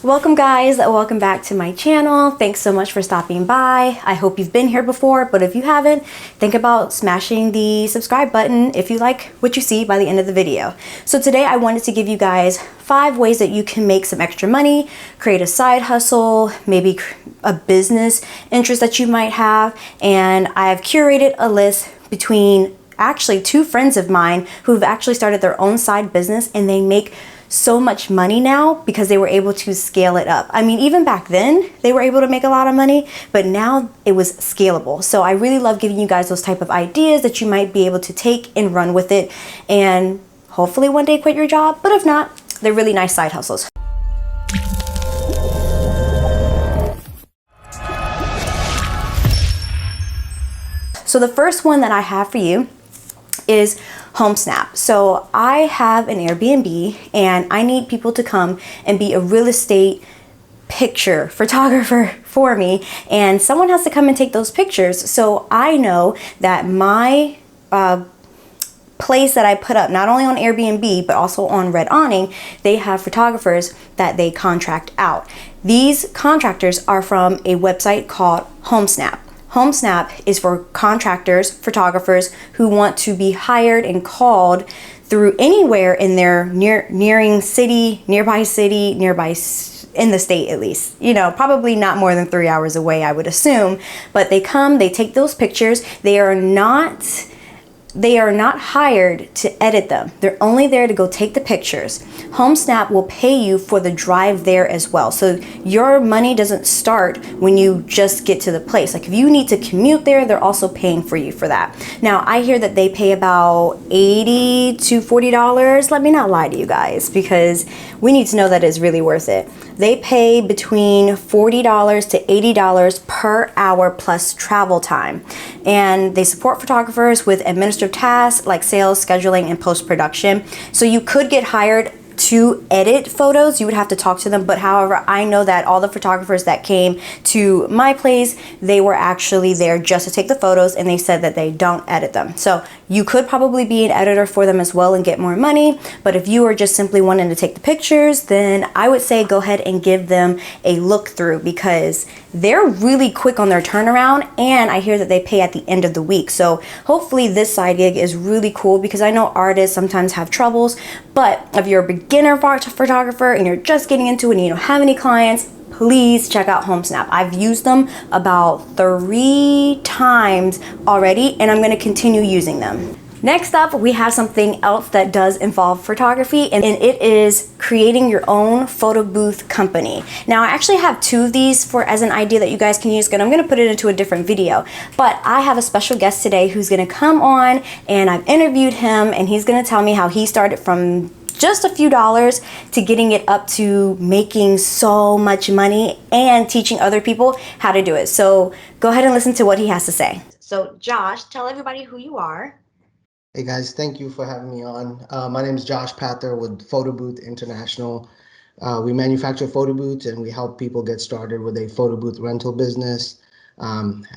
Welcome guys, welcome back to my channel. Thanks so much for stopping by. I hope you've been here before, but if you haven't, think about smashing the subscribe button if you like what you see by the end of the video. So today I wanted to give you guys 5 ways that you can make some extra money, create a side hustle, maybe a business interest that you might have. And I've curated a list between actually 2 friends of mine who've actually started their own side business, and they make so much money now because they were able to scale it up. I mean, even back then they were able to make a lot of money, but now it was scalable. So I really love giving you guys those type of ideas that you might be able to take and run with it, and hopefully one day quit your job. But if not, they're really nice side hustles. So the first one that I have for you is HomeSnap. So I have an Airbnb and I need people to come and be a real estate picture photographer for me, and someone has to come and take those pictures. So I know that my place that I put up, not only on Airbnb but also on Red Awning, they have photographers that they contract out. These contractors are from a website called HomeSnap. HomeSnap is for contractors, photographers who want to be hired and called through anywhere in their nearby city, in the state at least. You know, probably not more than 3 hours away, I would assume. But they come, they take those pictures. They are not hired to edit them. They're only there to go take the pictures. HomeSnap will pay you for the drive there as well. So your money doesn't start when you just get to the place. Like if you need to commute there, they're also paying for you for that. Now I hear that they pay about $80 to $40. Let me not lie to you guys, because we need to know that it's really worth it. They pay between $40 to $80 per hour plus travel time. And they support photographers with administrative tasks like sales, scheduling, and post-production. So you could get hired to edit photos. You would have to talk to them, but however, I know that all the photographers that came to my place, they were actually there just to take the photos, and they said that they don't edit them. So you could probably be an editor for them as well and get more money. But if you are just simply wanting to take the pictures, then I would say go ahead and give them a look through, because they're really quick on their turnaround, and I hear that they pay at the end of the week. So hopefully this side gig is really cool, because I know artists sometimes have troubles, but if you're a beginner photographer and you're just getting into it and you don't have any clients, please check out HomeSnap. I've used them about 3 times already, and I'm going to continue using them. Next up, we have something else that does involve photography, and it is creating your own photo booth company. Now, I actually have 2 of these as an idea that you guys can use, and I'm gonna put it into a different video. But I have a special guest today who's gonna come on, and I've interviewed him, and he's gonna tell me how he started from just a few dollars to getting it up to making so much money and teaching other people how to do it. So go ahead and listen to what he has to say. So Josh, tell everybody who you are. Hey guys, thank you for having me on. My name is Josh Pather with Photo Booth International. We manufacture photo booths and we help people get started with a photo booth rental business.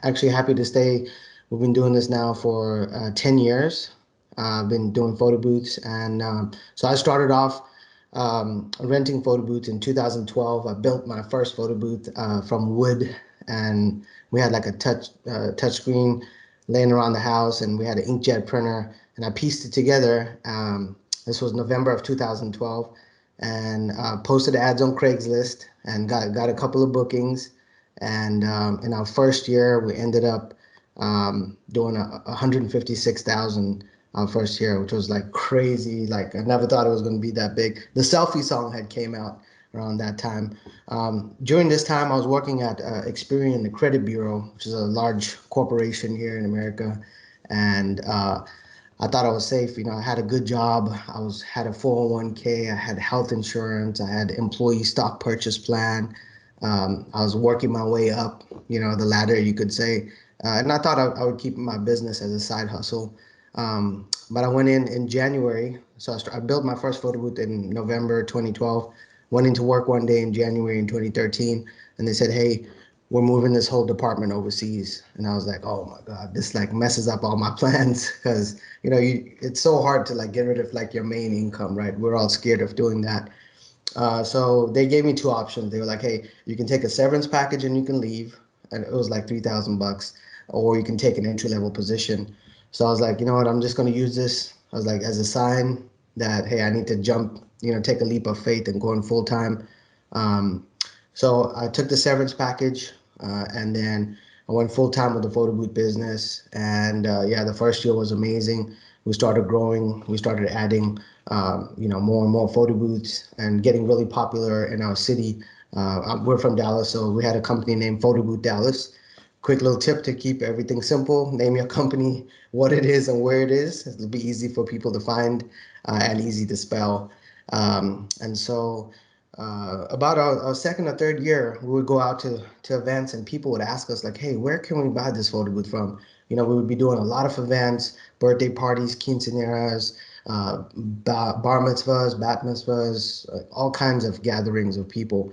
Actually happy to stay. We've been doing this now for 10 years. I've been doing photo booths, and so I started off renting photo booths in 2012. I built my first photo booth from wood, and we had like a touch screen laying around the house, and we had an inkjet printer, and I pieced it together. This was November of 2012, and posted ads on Craigslist and got a couple of bookings. And in our first year, we ended up doing $156,000 our first year, which was like crazy. Like I never thought it was going to be that big. The Selfie song had came out around that time. During this time, I was working at Experian, the credit bureau, which is a large corporation here in America. And I thought I was safe. You know, I had a good job. Had a 401k. I had health insurance. I had employee stock purchase plan. I was working my way up, you know, the ladder, you could say. And I thought I would keep my business as a side hustle. But I went in January. So I built my first photo booth in November 2012. Went into work one day in January in 2013, and they said, "Hey, we're moving this whole department overseas." And I was like, "Oh my God, this like messes up all my plans," because you know it's so hard to like get rid of like your main income, right? We're all scared of doing that. So they gave me two options. They were like, hey, you can take a severance package and you can leave. And it was like $3,000, or you can take an entry level position. So I was like, you know what, I'm just going to use this. I was like, as a sign that, hey, I need to jump, take a leap of faith and go in full time. Um, so I took the severance package, and then I went full time with the photo booth business. And yeah, the first year was amazing. We started growing. We started adding, more and more photo booths and getting really popular in our city. We're from Dallas, so we had a company named Photo Booth Dallas. Quick little tip to keep everything simple: name your company, what it is, and where it is. It'll be easy for people to find, and easy to spell. And so about our second or third year, we would go out to events, and people would ask us like, hey, where can we buy this photo booth from? We would be doing a lot of events, birthday parties, quinceañeras, bar mitzvahs, bat mitzvahs, all kinds of gatherings of people,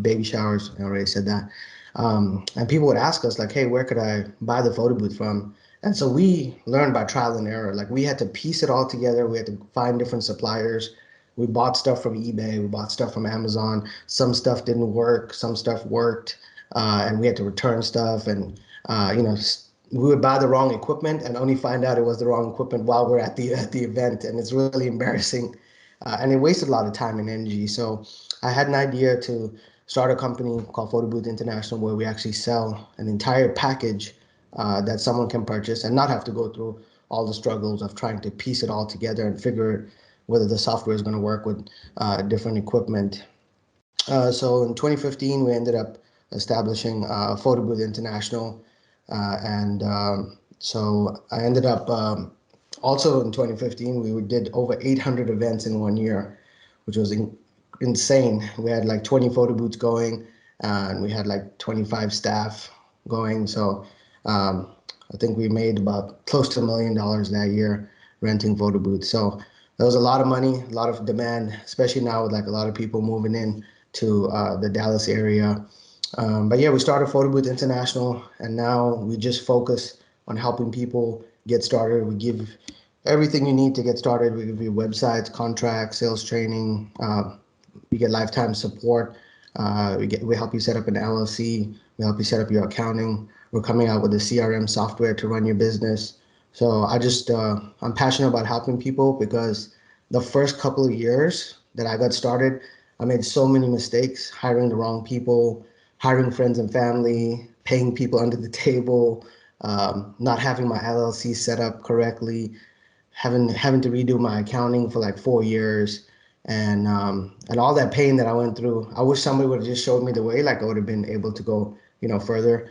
baby showers. I already said that. And people would ask us like, hey, where could I buy the photo booth from? And so we learned by trial and error. Like we had to piece it all together. We had to find different suppliers. We bought stuff from eBay. We bought stuff from Amazon. Some stuff didn't work. Some stuff worked, and we had to return stuff. And we would buy the wrong equipment and only find out it was the wrong equipment while we're at the event, and it's really embarrassing, and it wasted a lot of time and energy. So I had an idea to start a company called Photo Booth International, where we actually sell an entire package that someone can purchase and not have to go through all the struggles of trying to piece it all together and figure whether the software is going to work with different equipment. So in 2015, we ended up establishing Photo Booth International, and so I ended up also in 2015, we did over 800 events in 1 year, which was insane. We had like 20 photo booths going, and we had like 25 staff going. So I think we made about close to $1 million that year renting photo booths. So there was a lot of money, a lot of demand, especially now with like a lot of people moving in to the Dallas area. But yeah, we started Photo Booth International, and now we just focus on helping people get started. We give everything you need to get started. We give you websites, contracts, sales training. You get lifetime support. We help you set up an LLC. We help you set up your accounting. We're coming out with a CRM software to run your business. So I'm passionate about helping people, because the first couple of years that I got started, I made so many mistakes, hiring the wrong people, hiring friends and family, paying people under the table, not having my LLC set up correctly, having to redo my accounting for like 4 years, and all that pain that I went through. I wish somebody would have just showed me the way. Like I would have been able to go, further.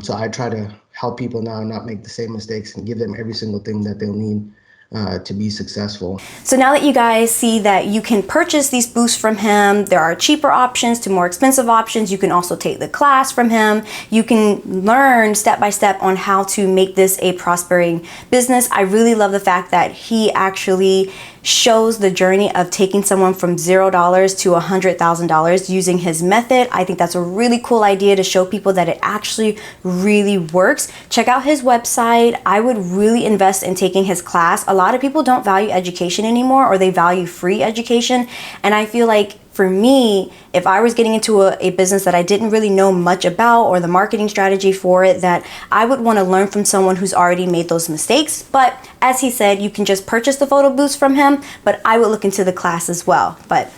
So I try to help people now not make the same mistakes and give them every single thing that they'll need to be successful. So now that you guys see that you can purchase these booths from him, there are cheaper options to more expensive options. You can also take the class from him. You can learn step by step on how to make this a prospering business. I really love the fact that he actually shows the journey of taking someone from $0 to $100,000 using his method. I think that's a really cool idea to show people that it actually really works. Check out his website. I would really invest in taking his class. A lot of people don't value education anymore, or they value free education. And I feel like for me, if I was getting into a business that I didn't really know much about, or the marketing strategy for it, that I would want to learn from someone who's already made those mistakes. But as he said, you can just purchase the photo booths from him, but I would look into the class as well. But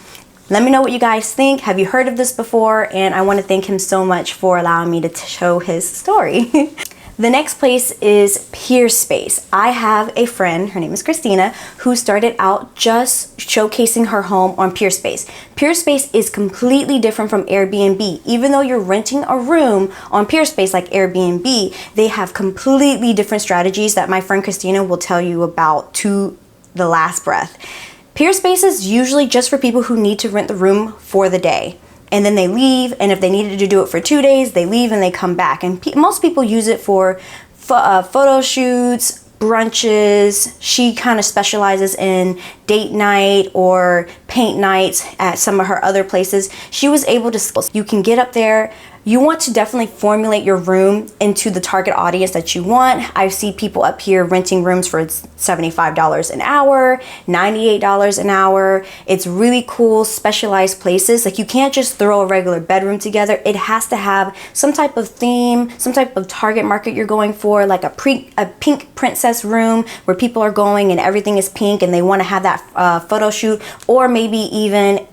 let me know what you guys think. Have you heard of this before? And I want to thank him so much for allowing me to show his story. The next place is Peerspace. I have a friend, her name is Christina, who started out just showcasing her home on Peerspace. Peerspace is completely different from Airbnb. Even though you're renting a room on Peerspace like Airbnb, they have completely different strategies that my friend Christina will tell you about to the last breath. Peerspace is usually just for people who need to rent the room for the day, and then they leave, and if they needed to do it for 2 days, they leave and they come back. And most people use it for photo shoots, brunches. She kind of specializes in date night or paint nights at some of her other places. She was able to, you can get up there You want to definitely formulate your room into the target audience that you want. I see people up here renting rooms for $75 an hour, $98 an hour. It's really cool, specialized places. Like, you can't just throw a regular bedroom together. It has to have some type of theme, some type of target market you're going for, like a pink princess room where people are going and everything is pink and they want to have that photo shoot, or maybe even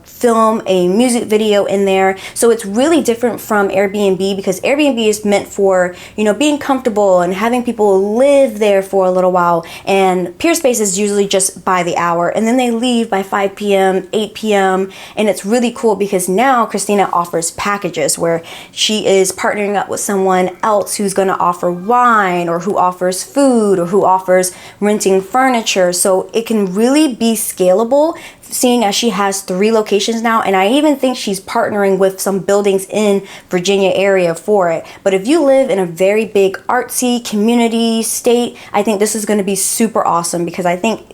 film a music video in there. So it's really different from Airbnb, because Airbnb is meant for, you know, being comfortable and having people live there for a little while, and Peerspace is usually just by the hour, and then they leave by 5 p.m., 8 p.m. And it's really cool because now Christina offers packages where she is partnering up with someone else who's going to offer wine, or who offers food, or who offers renting furniture. So it can really be scalable, seeing as she has 3 locations now, and I even think she's partnering with some buildings in Virginia area for it. But if you live in a very big artsy community state, I think this is going to be super awesome, because I think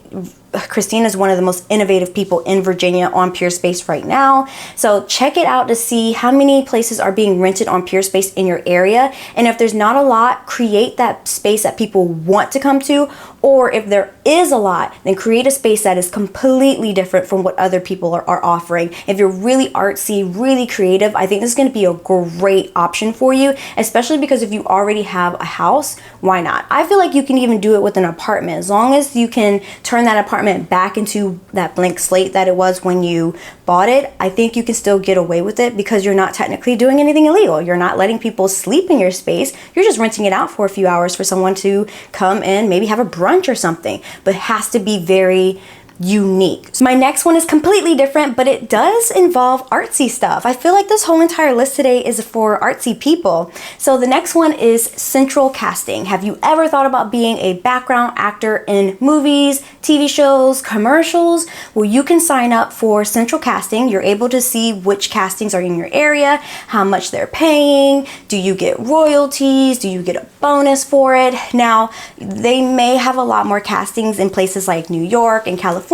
Christina is one of the most innovative people in Virginia on Peerspace right now. So check it out to see how many places are being rented on Peerspace in your area. And if there's not a lot, create that space that people want to come to. Or if there is a lot, then create a space that is completely different from what other people are offering. If you're really artsy, really creative, I think this is going to be a great option for you, especially because if you already have a house, why not? I feel like you can even do it with an apartment, as long as you can turn that apartment back into that blank slate that it was when you bought it. I think you can still get away with it, because you're not technically doing anything illegal. You're not letting people sleep in your space. You're just renting it out for a few hours for someone to come and maybe have a brunch or something, but it has to be very unique. So my next one is completely different, but it does involve artsy stuff. I feel like this whole entire list today is for artsy people. So the next one is central casting. Have you ever thought about being a background actor in movies, TV shows, commercials? Well, you can sign up for central casting. You're able to see which castings are in your area, how much they're paying, do you get royalties, do you get a bonus for it? Now, they may have a lot more castings in places like New York and California,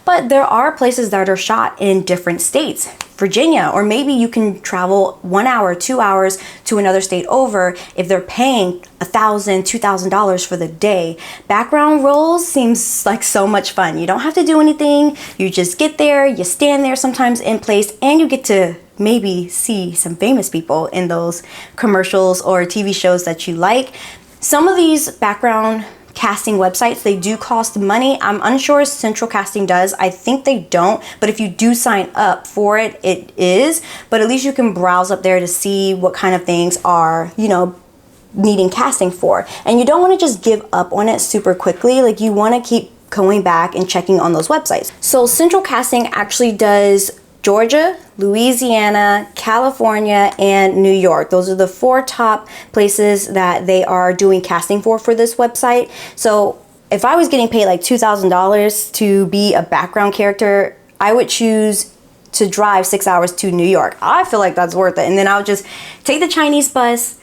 but there are places that are shot in different states, Virginia, or maybe you can travel 1 hour, 2 hours to another state over if they're paying $1,000, $2,000 for the day. Background roles seems like so much fun. You don't have to do anything. You just get there, you stand there sometimes in place, and you get to maybe see some famous people in those commercials or TV shows that you like. Some of these background casting websites, they do cost money. I'm unsure if central casting does. I think they don't, but if you do sign up for it, it is. But at least you can browse up there to see what kind of things are, you know, needing casting for. And you don't want to just give up on it super quickly. Like, you want to keep going back and checking on those websites. So central casting actually does Georgia, Louisiana, California, and New York. Those are the 4 top places that they are doing casting for this website. So if I was getting paid like $2,000 to be a background character, I would choose to drive 6 hours to New York. I feel like that's worth it. And then I would just take the Chinese bus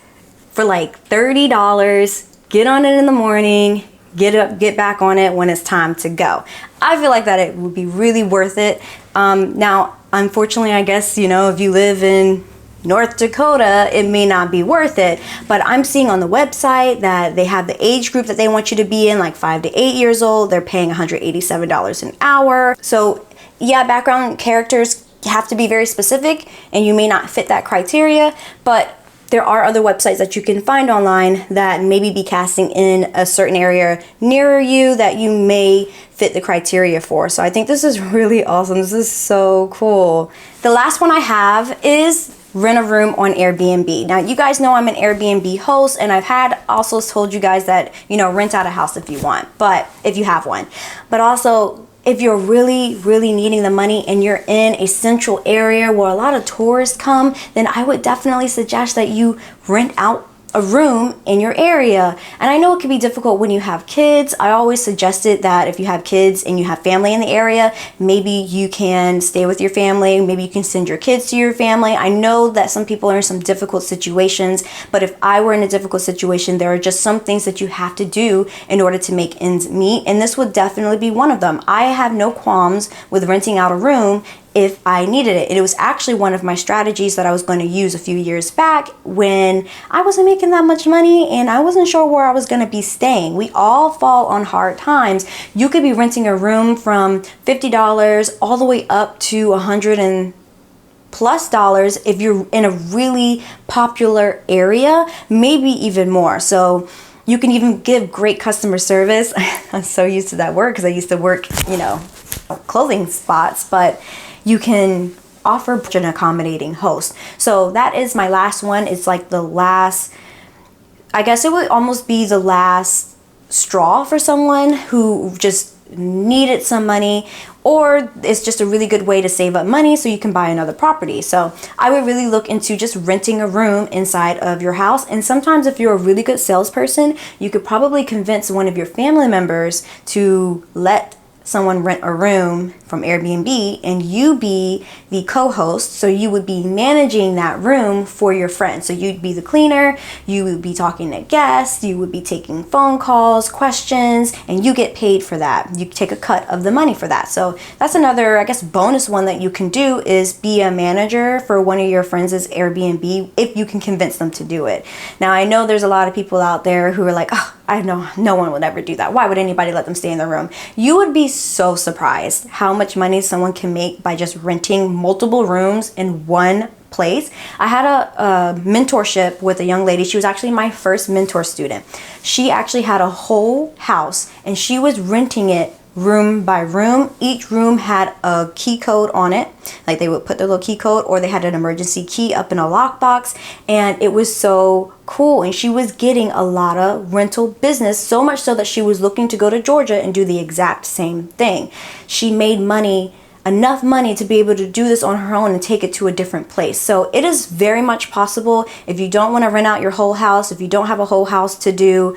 for like $30, get on it in the morning, get back on it when it's time to go. I feel like that it would be really worth it. Now, unfortunately, I guess, you know, if you live in North Dakota, it may not be worth it, but I'm seeing on the website that they have the age group that they want you to be in, like 5 to 8 years old. They're paying $187 an hour. So yeah, background characters have to be very specific, and you may not fit that criteria, but there are other websites that you can find online that maybe be casting in a certain area nearer you that you may fit the criteria for. So I think this is really awesome. This is so cool. The last one I have is rent a room on Airbnb. Now, you guys know I'm an Airbnb host, and I've had also told you guys that, you know, rent out a house if you want, but if you have one. But also, if you're really, really needing the money and you're in a central area where a lot of tourists come, then I would definitely suggest that you rent out a room in your area. And I know it can be difficult when you have kids. I always suggested that if you have kids and you have family in the area, maybe you can stay with your family. Maybe you can send your kids to your family. I know that some people are in some difficult situations, but if I were in a difficult situation, there are just some things that you have to do in order to make ends meet. And this would definitely be one of them. I have no qualms with renting out a room if I needed it. It was actually one of my strategies that I was going to use a few years back when I wasn't making that much money and I wasn't sure where I was going to be staying. We all fall on hard times. You could be renting a room from $50 all the way up to $100+ if you're in a really popular area, maybe even more. So you can even give great customer service. I'm so used to that word because I used to work, clothing spots, but you can offer an accommodating host. So that is my last one. It's like the last, I guess it would almost be the last straw for someone who just needed some money, or it's just a really good way to save up money so you can buy another property. So I would really look into just renting a room inside of your house. And sometimes if you're a really good salesperson, you could probably convince one of your family members to let someone rent a room from Airbnb and you be the co-host, so you would be managing that room for your friend. So you'd be the cleaner, you would be talking to guests, you would be taking phone calls, questions, and you get paid for that. You take a cut of the money for that. So that's another, I guess, bonus one that you can do, is be a manager for one of your friends' Airbnb if you can convince them to do it. Now I know there's a lot of people out there who are like, oh, I know no one would ever do that. Why would anybody let them stay in their room? You would be so surprised how much money someone can make by just renting multiple rooms in one place. I had a mentorship with a young lady. She was actually my first mentor student. She actually had a whole house and she was renting it room by room. Each room had a key code on it. Like they would put their little key code, or they had an emergency key up in a lockbox, and it was so cool. And she was getting a lot of rental business, so much so that she was looking to go to Georgia and do the exact same thing. She made money, enough money to be able to do this on her own and take it to a different place. So it is very much possible. If you don't want to rent out your whole house, if you don't have a whole house to do,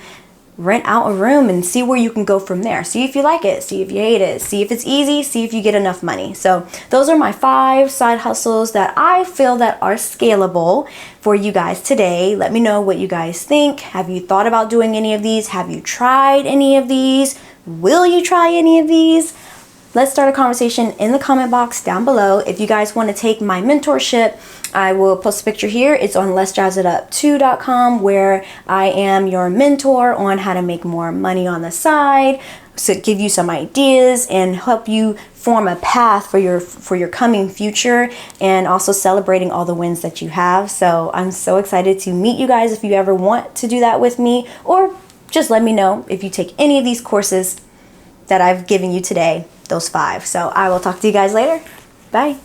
rent out a room and see where you can go from there. See if you like it, see if you hate it, see if it's easy, see if you get enough money. So those are my 5 side hustles that I feel that are scalable for you guys today. Let me know what you guys think. Have you thought about doing any of these? Have you tried any of these? Will you try any of these? Let's start a conversation in the comment box down below. If you guys want to take my mentorship, I will post a picture here. It's on letsjazzitup2.com, where I am your mentor on how to make more money on the side, so give you some ideas and help you form a path for your coming future, and also celebrating all the wins that you have. So I'm so excited to meet you guys if you ever want to do that with me, or just let me know if you take any of these courses that I've given you today, those 5. So I will talk to you guys later. Bye.